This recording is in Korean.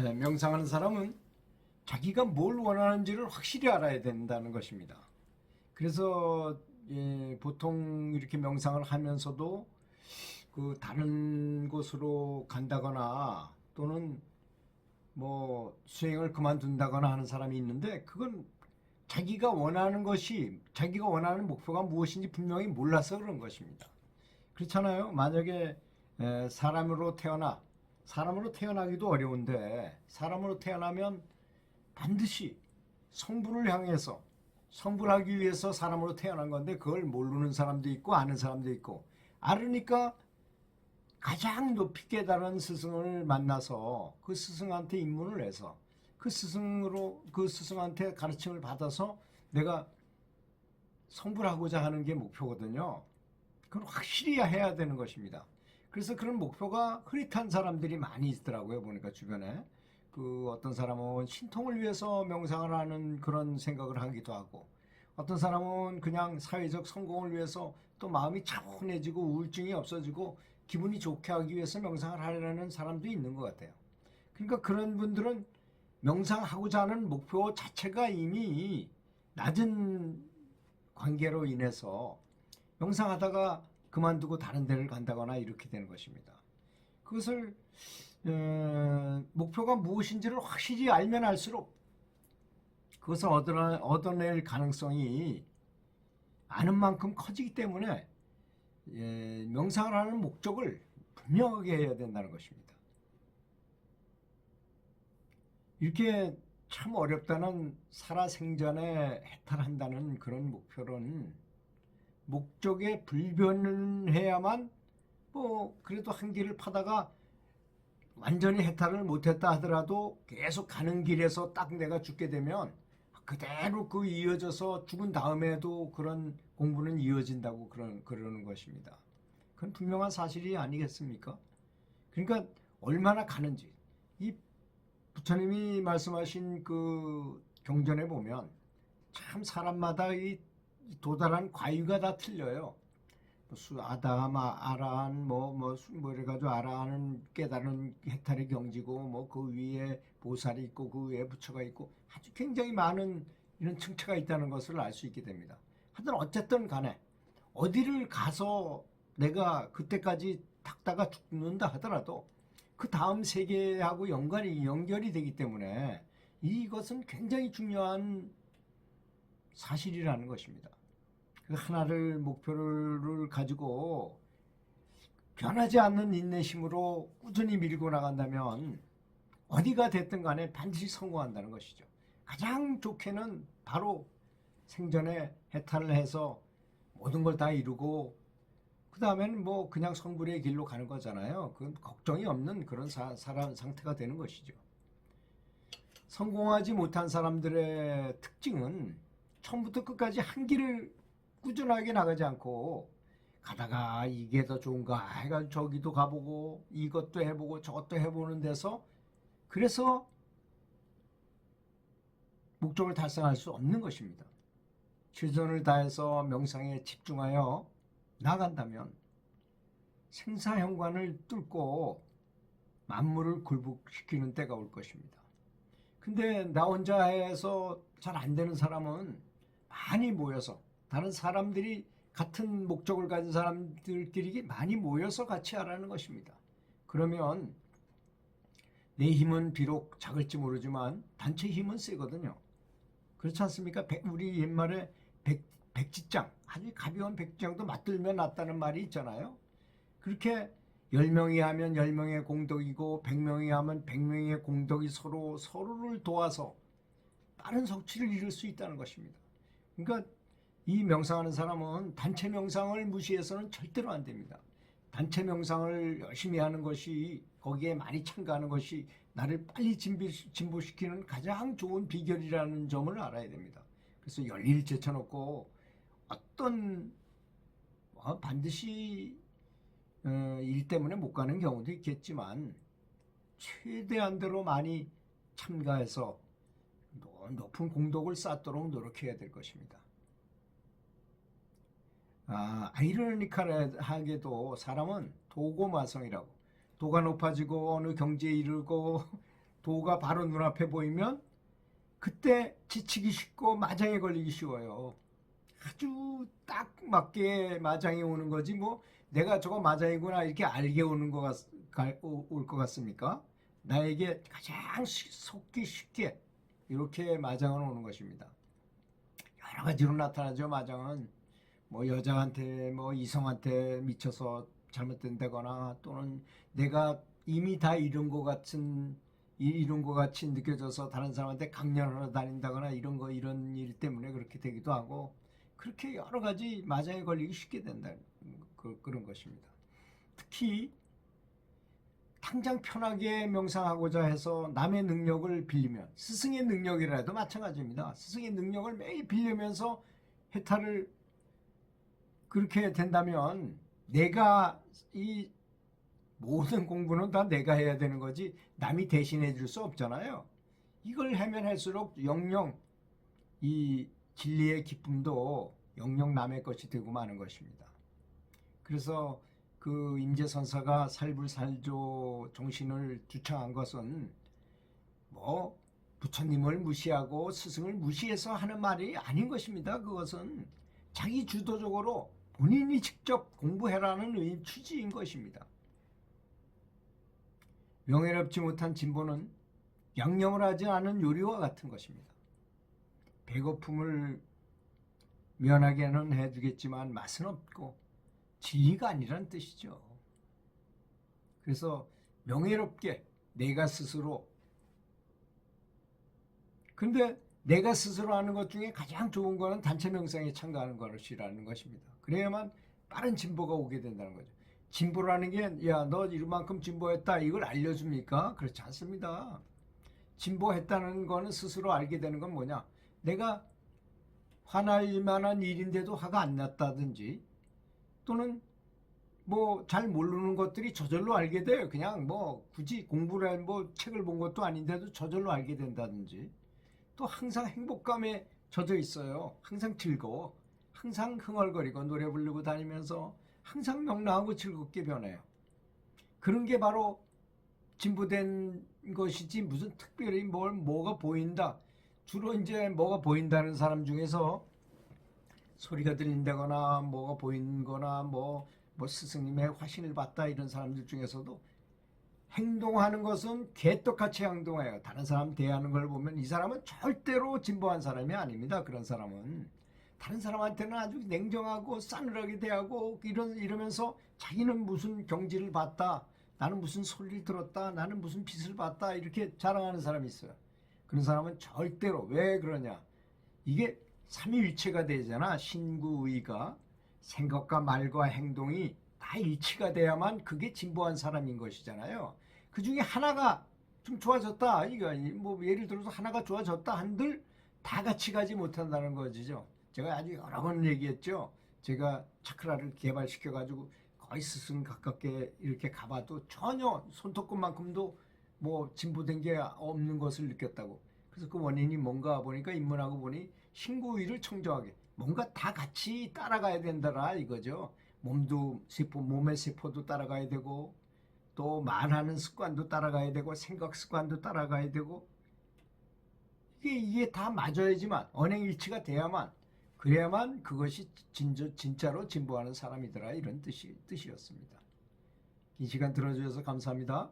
명상하는 사람은 자기가 뭘 원하는지를 확실히 알아야 된다는 것입니다. 그래서 보통 이렇게 명상을 하면서도 그 다른 곳으로 간다거나 또는 뭐 수행을 그만둔다거나 하는 사람이 있는데, 그건 자기가 원하는 것이, 자기가 원하는 목표가 무엇인지 분명히 몰라서 그런 것입니다. 그렇잖아요. 만약에 사람으로 태어나기도 어려운데, 사람으로 태어나면 반드시 성부를 향해서, 성불하기 위해서 사람으로 태어난 건데, 그걸 모르는 사람도 있고 아는 사람도 있고, 알으니까 가장 높이 깨달은 스승을 만나서 그 스승한테 입문을 해서 그 스승한테 가르침을 받아서 내가 성불하고자 하는 게 목표거든요. 그건 확실히 해야 되는 것입니다. 그래서 그런 목표가 흐릿한 사람들이 많이 있더라고요. 보니까 주변에 그 어떤 사람은 신통을 위해서 명상을 하는 그런 생각을 하기도 하고, 어떤 사람은 그냥 사회적 성공을 위해서 또 마음이 차분해지고 우울증이 없어지고 기분이 좋게 하기 위해서 명상을 하려는 사람도 있는 것 같아요. 그러니까 그런 분들은 명상하고자 하는 목표 자체가 이미 낮은 관계로 인해서 명상하다가 그만두고 다른 데를 간다거나 이렇게 되는 것입니다. 그것을 목표가 무엇인지를 확실히 알면 알수록 그것을 얻어낼 가능성이 아는 만큼 커지기 때문에 명상을 하는 목적을 분명하게 해야 된다는 것입니다. 이렇게 참 어렵다는 살아생전에 해탈한다는 그런 목표는 목적에 불변해야만 뭐 그래도 한 길을 파다가 완전히 해탈을 못했다 하더라도 계속 가는 길에서 딱 내가 죽게 되면 그대로 그 이어져서 죽은 다음에도 그런 공부는 이어진다고 그러는 것입니다. 그건 분명한 사실이 아니겠습니까? 그러니까 얼마나 가는지, 이 부처님이 말씀하신 그 경전에 보면 참 사람마다 이 도달한 과유가 다 틀려요. 아다마 아라한 뭐 이래가지고 아라한은 깨달은 해탈의 경지고 뭐 그 위에 보살이 있고 그 위에 부처가 있고 아주 굉장히 많은 이런 층차가 있다는 것을 알 수 있게 됩니다. 하여튼 어쨌든 간에 어디를 가서 내가 그때까지 닦다가 죽는다 하더라도 그 다음 세계하고 연결이 되기 때문에 이것은 굉장히 중요한 사실이라는 것입니다. 그 하나를 목표를 가지고 변하지 않는 인내심으로 꾸준히 밀고 나간다면 어디가 됐든 간에 반드시 성공한다는 것이죠. 가장 좋게는 바로 생전에 해탈을 해서 모든 걸 다 이루고 그 다음에는 뭐 그냥 성불의 길로 가는 거잖아요. 그건 걱정이 없는 그런 사람 상태가 되는 것이죠. 성공하지 못한 사람들의 특징은 처음부터 끝까지 한 길을 꾸준하게 나가지 않고 가다가 이게 더 좋은가 해가지고 저기도 가보고 이것도 해보고 저것도 해보는 데서 그래서 목적을 달성할 수 없는 것입니다. 최선을 다해서 명상에 집중하여 나간다면 생사현관을 뚫고 만물을 굴복시키는 때가 올 것입니다. 근데 나 혼자 해서 잘 안 되는 사람은 많이 모여서 다른 사람들이 같은 목적을 가진 사람들끼리 많이 모여서 같이 하라는 것입니다. 그러면 내 힘은 비록 작을지 모르지만 단체 힘은 세거든요. 그렇지 않습니까? 우리 옛말에 백지장, 아주 가벼운 백지장도 맞들면 낫다는 말이 있잖아요. 그렇게 10명이 하면 10명의 공덕이고 100명이 하면 100명의 공덕이 서로를 도와서 빠른 성취를 이룰 수 있다는 것입니다. 그러니까 이 명상하는 사람은 단체 명상을 무시해서는 절대로 안 됩니다. 단체 명상을 열심히 하는 것이, 거기에 많이 참가하는 것이 나를 빨리 진보시키는 가장 좋은 비결이라는 점을 알아야 됩니다. 그래서 열일 제쳐놓고 어떤 반드시 일 때문에 못 가는 경우도 있겠지만 최대한대로 많이 참가해서 높은 공덕을 쌓도록 노력해야 될 것입니다. 아이러니컬하게도 사람은 도고마성이라고, 도가 높아지고 어느 경지에 이르고 도가 바로 눈앞에 보이면 그때 지치기 쉽고 마장에 걸리기 쉬워요. 아주 딱 맞게 마장이 오는 거지 뭐 내가 저거 마장이구나 이렇게 알게 오는 올 것 같습니까? 나에게 가장 속기 쉽게 이렇게 마장은 오는 것입니다. 여러 가지로 나타나죠. 마장은 뭐 여자한테 뭐 이성한테 미쳐서 잘못된다거나 또는 내가 이미 다 이룬 것 같이 느껴져서 다른 사람한테 강연하러 다닌다거나 이런 일 때문에 그렇게 되기도 하고 그렇게 여러 가지 마장에 걸리기 쉽게 된다는 그런 것입니다. 특히 당장 편하게 명상하고자 해서 남의 능력을 빌리면 스승의 능력이라도 마찬가지입니다. 스승의 능력을 매일 빌리면서 해탈을 그렇게 된다면 내가 이 모든 공부는 다 내가 해야 되는 거지 남이 대신해 줄 수 없잖아요. 이걸 하면 할수록 영영 이 진리의 기쁨도 영영 남의 것이 되고 마는 것입니다. 그래서 그 임재선사가 살불살조 정신을 주창한 것은 뭐 부처님을 무시하고 스승을 무시해서 하는 말이 아닌 것입니다. 그것은 자기 주도적으로 본인이 직접 공부해라는 취지인 것입니다. 명예롭지 못한 진보는 양념을 하지 않은 요리와 같은 것입니다. 배고픔을 면하게는 해주겠지만 맛은 없고 진리가 아니란 뜻이죠. 그래서 명예롭게 내가 스스로 근데 내가 스스로 하는 것 중에 가장 좋은 거는 단체 명상에 참가하는 것이라는 것입니다. 그래야만 빠른 진보가 오게 된다는 거죠. 진보라는 게 야, 너 이만큼 진보했다 이걸 알려줍니까? 그렇지 않습니다. 진보했다는 거는 스스로 알게 되는 건 뭐냐? 내가 화날 만한 일인데도 화가 안 났다든지 또는 뭐 잘 모르는 것들이 저절로 알게 돼요. 그냥 뭐 굳이 공부를 뭐 책을 본 것도 아닌데도 저절로 알게 된다든지 또 항상 행복감에 젖어 있어요. 항상 즐거워. 항상 흥얼거리고 노래 부르고 다니면서 항상 명랑하고 즐겁게 변해요. 그런 게 바로 진보된 것이지 무슨 특별히 뭐가 보인다. 주로 이제 뭐가 보인다는 사람 중에서 소리가 들린다거나 뭐가 보인거나 뭐 스승님의 화신을 봤다 이런 사람들 중에서도 행동하는 것은 개떡같이 행동해요. 다른 사람 대하는 걸 보면 이 사람은 절대로 진보한 사람이 아닙니다. 그런 사람은 다른 사람한테는 아주 냉정하고 싸늘하게 대하고 이러면서 자기는 무슨 경지를 봤다. 나는 무슨 소리를 들었다. 나는 무슨 빛을 봤다. 이렇게 자랑하는 사람이 있어요. 그런 사람은 절대로 왜 그러냐. 이게 삼위일체가 되잖아. 신구의가 생각과 말과 행동이 다 일치가 돼야만 그게 진보한 사람인 것이잖아요. 그 중에 하나가 좀 좋아졌다. 이거 뭐 예를 들어서 하나가 좋아졌다 한들 다 같이 가지 못한다는 거죠. 제가 아주 여러 번 얘기했죠. 제가 차크라를 개발시켜 가지고 거의 스승 가깝게 이렇게 가봐도 전혀 손톱끝만큼도 뭐 진보된 게 없는 것을 느꼈다고. 그래서 그 원인이 뭔가 보니까 입문하고 보니 신구위를 청정하게 뭔가 다 같이 따라가야 된다라 이거죠. 몸의 세포도 따라가야 되고 또 말하는 습관도 따라가야 되고 생각 습관도 따라가야 되고 이게 다 맞아야지만 언행일치가 돼야만 그래야만 그것이 진짜로 진보하는 사람이더라 이런 뜻이었습니다. 이 시간 들어주셔서 감사합니다.